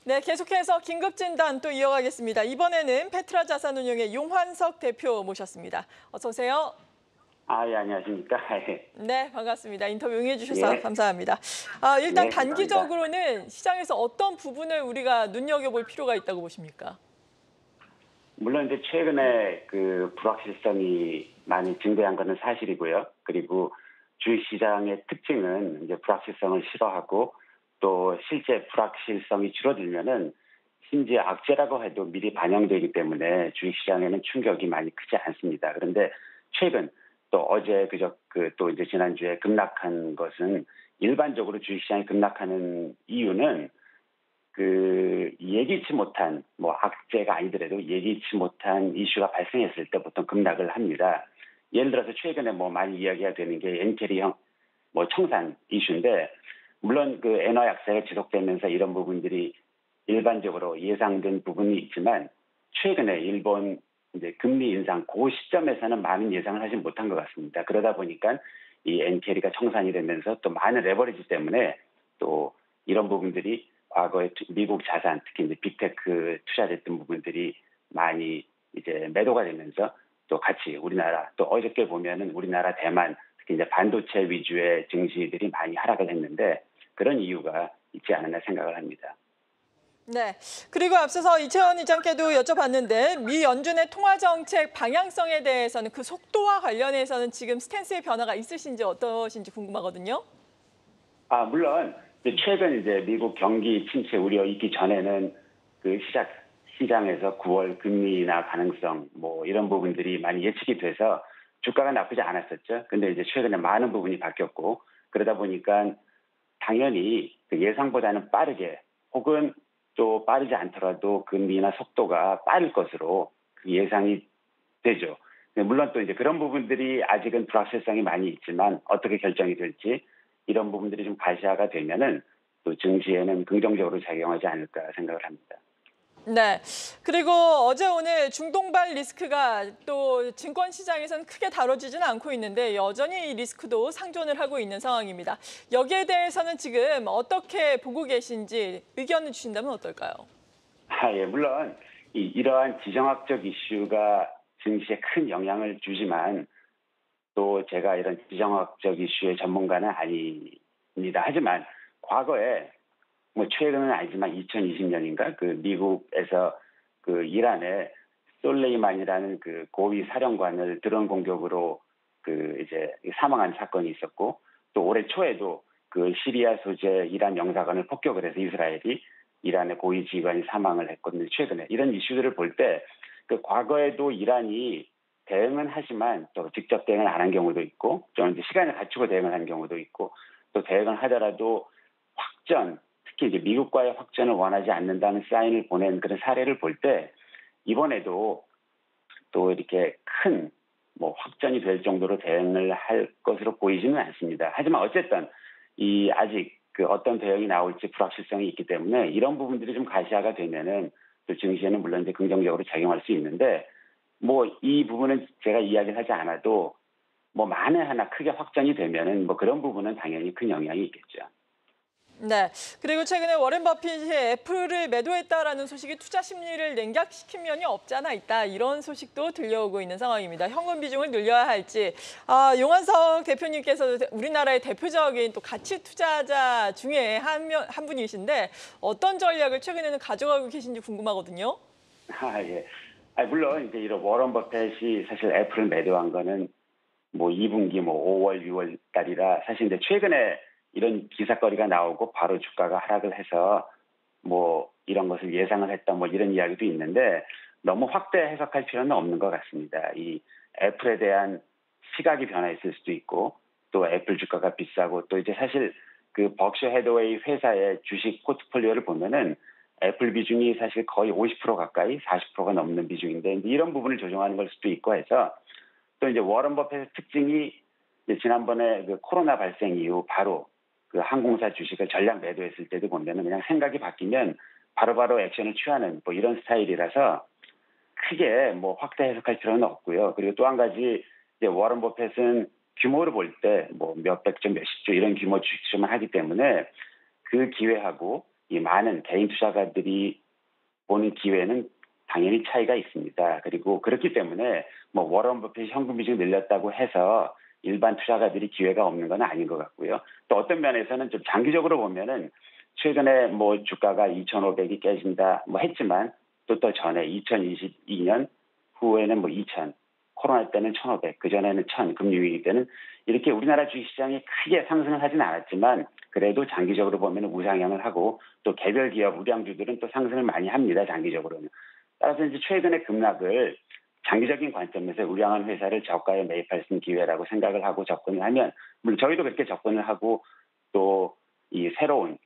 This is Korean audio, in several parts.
네, 계속해서 긴급 진단 또 이어가겠습니다. 이번에는 페트라 자산운용의 용환석 대표 모셨습니다. 어서 오세요. 예, 안녕하십니까. 예, 네, 반갑습니다. 인터뷰 응해 주셔서 예, 감사합니다. 일단 예, 감사합니다. 단기적으로는 시장에서 어떤 부분을 우리가 눈여겨볼 필요가 있다고 보십니까? 물론 이제 최근에 그 불확실성이 많이 증대한 것은 사실이고요. 그리고 주식시장의 특징은 이제 불확실성을 싫어하고 또 실제 불확실성이 줄어들면은 심지어 악재라고 해도 미리 반영되기 때문에 주식시장에는 충격이 많이 크지 않습니다. 그런데 최근 또 어제 또 이제 지난주에 급락한 것은 일반적으로 주식시장이 급락하는 이유는 그 예기치 못한 뭐 악재가 아니더라도 예기치 못한 이슈가 발생했을 때 보통 급락을 합니다. 예를 들어서 최근에 뭐 많이 이야기가 되는 게 엔캐리형 뭐 청산 이슈인데 물론 그 엔화 약세가 지속되면서 이런 부분들이 일반적으로 예상된 부분이 있지만 최근에 일본 이제 금리 인상 그 시점에서는 많은 예상을 하지 못한 것 같습니다. 그러다 보니까 이 엔캐리가 청산이 되면서 또 많은 레버리지 때문에 또 이런 부분들이 과거에 미국 자산 특히 이제 빅테크 투자됐던 부분들이 많이 이제 매도가 되면서 또 같이 우리나라 또 어저께 보면은 우리나라 대만 특히 이제 반도체 위주의 증시들이 많이 하락을 했는데 그런 이유가 있지 않았나 생각을 합니다. 네. 그리고 앞서서 이채원 의장께도 여쭤봤는데 미 연준의 통화 정책 방향성에 대해서는 그 속도와 관련해서는 지금 스탠스의 변화가 있으신지 어떠신지 궁금하거든요. 물론 이제 최근 이제 미국 경기 침체 우려 있기 전에는 그 시장에서 9월 금리 인하 가능성 뭐 이런 부분들이 많이 예측이 돼서 주가가 나쁘지 않았었죠. 근데 이제 최근에 많은 부분이 바뀌었고 그러다 보니까 당연히 그 예상보다는 빠르게 혹은 또 빠르지 않더라도 금리 인하 속도가 빠를 것으로 그 예상이 되죠. 물론 또 이제 그런 부분들이 아직은 불확실성이 많이 있지만 어떻게 결정이 될지 이런 부분들이 좀 가시화가 되면은 또 증시에는 긍정적으로 작용하지 않을까 생각을 합니다. 네. 그리고 어제 오늘 중동발 리스크가 또 증권 시장에서는 크게 다뤄지지는 않고 있는데 여전히 이 리스크도 상존을 하고 있는 상황입니다. 여기에 대해서는 지금 어떻게 보고 계신지 의견을 주신다면 어떨까요? 예, 물론 이러한 지정학적 이슈가 증시에 큰 영향을 주지만 또 제가 이런 지정학적 이슈의 전문가는 아닙니다. 하지만 과거에 뭐 최근은 아니지만 2020년인가 그 미국에서 그 이란의 솔레이만이라는 그 고위 사령관을 드론 공격으로 그 이제 사망한 사건이 있었고 또 올해 초에도 그 시리아 소재 이란 영사관을 폭격을 해서 이스라엘이 이란의 고위 지휘관이 사망을 했거든요. 최근에 이런 이슈들을 볼 때 그 과거에도 이란이 대응은 하지만 또 직접 대응을 안 한 경우도 있고 좀 이제 시간을 갖추고 대응을 한 경우도 있고 또 대응을 하더라도 확전 특히 이제 미국과의 확전을 원하지 않는다는 사인을 보낸 그런 사례를 볼 때 이번에도 또 이렇게 큰 뭐 확전이 될 정도로 대응을 할 것으로 보이지는 않습니다. 하지만 어쨌든 이 아직 그 어떤 대응이 나올지 불확실성이 있기 때문에 이런 부분들이 좀 가시화가 되면은 또 증시에는 물론 이제 긍정적으로 작용할 수 있는데 뭐 이 부분은 제가 이야기를 하지 않아도 뭐 만에 하나 크게 확전이 되면은 뭐 그런 부분은 당연히 큰 영향이 있겠죠. 네. 그리고 최근에 워렌 버핏이 애플을 매도했다라는 소식이 투자 심리를 냉각시킨 면이 없잖아 있다. 이런 소식도 들려오고 있는 상황입니다. 현금 비중을 늘려야 할지. 용한석 대표님께서 우리나라의 대표적인 또 가치 투자자 중에 한 분이신데 어떤 전략을 최근에는 가져가고 계신지 궁금하거든요. 예. 물론 이제 이런 워런 버핏이 사실 애플을 매도한 거는 뭐 2분기 뭐 5월, 6월 달이라 사실 이제 최근에 이런 기사거리가 나오고 바로 주가가 하락을 해서 뭐 이런 것을 예상을 했다 뭐 이런 이야기도 있는데 너무 확대 해석할 필요는 없는 것 같습니다. 이 애플에 대한 시각이 변화했을 수도 있고 또 애플 주가가 비싸고 또 이제 사실 그 버크셔 해더웨이 회사의 주식 포트폴리오를 보면은 애플 비중이 사실 거의 50% 가까이 40%가 넘는 비중인데 이런 부분을 조정하는 걸 수도 있고 해서 또 이제 워런 버핏의 특징이 이제 지난번에 그 코로나 발생 이후 바로 그 항공사 주식을 전량 매도했을 때도 보면은 그냥 생각이 바뀌면 바로바로 액션을 취하는 뭐 이런 스타일이라서 크게 뭐 확대 해석할 필요는 없고요. 그리고 또 한 가지 이제 워런 버핏은 규모를 볼 때 뭐 몇백 조, 몇십 조 이런 규모 주식 투자만 하기 때문에 그 기회하고 이 많은 개인 투자가들이 보는 기회는 당연히 차이가 있습니다. 그리고 그렇기 때문에 뭐 워런 버핏이 현금 비중을 늘렸다고 해서 일반 투자가들이 기회가 없는 건 아닌 것 같고요. 또 어떤 면에서는 좀 장기적으로 보면은 최근에 뭐 주가가 2,500이 깨진다 뭐 했지만 또 전에 2022년 후에는 뭐 2,000, 코로나 때는 1,500, 그 전에는 1,000, 금리 위기 때는 이렇게 우리나라 주식시장이 크게 상승을 하진 않았지만 그래도 장기적으로 보면 우상향을 하고 또 개별 기업 우량주들은 또 상승을 많이 합니다. 장기적으로는. 따라서 이제 최근의 급락을 장기적인 관점에서 우량한 회사를 저가에 매입할 수 있는 기회라고 생각을 하고 접근을 하면 물론 저희도 그렇게 접근을 하고 또 이 새로운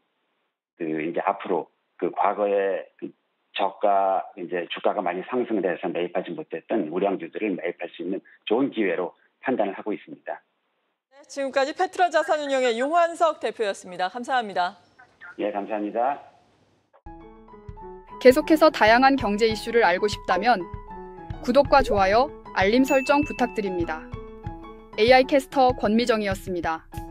그 이제 앞으로 그 과거에 그 저가 이제 주가가 많이 상승을 해서 매입하지 못했던 우량주들을 매입할 수 있는 좋은 기회로 판단을 하고 있습니다. 네, 지금까지 페트라 자산운용의 용환석 대표였습니다. 감사합니다. 예, 감사합니다. 계속해서 다양한 경제 이슈를 알고 싶다면 구독과 좋아요, 알림 설정 부탁드립니다. AI 캐스터 권미정이었습니다.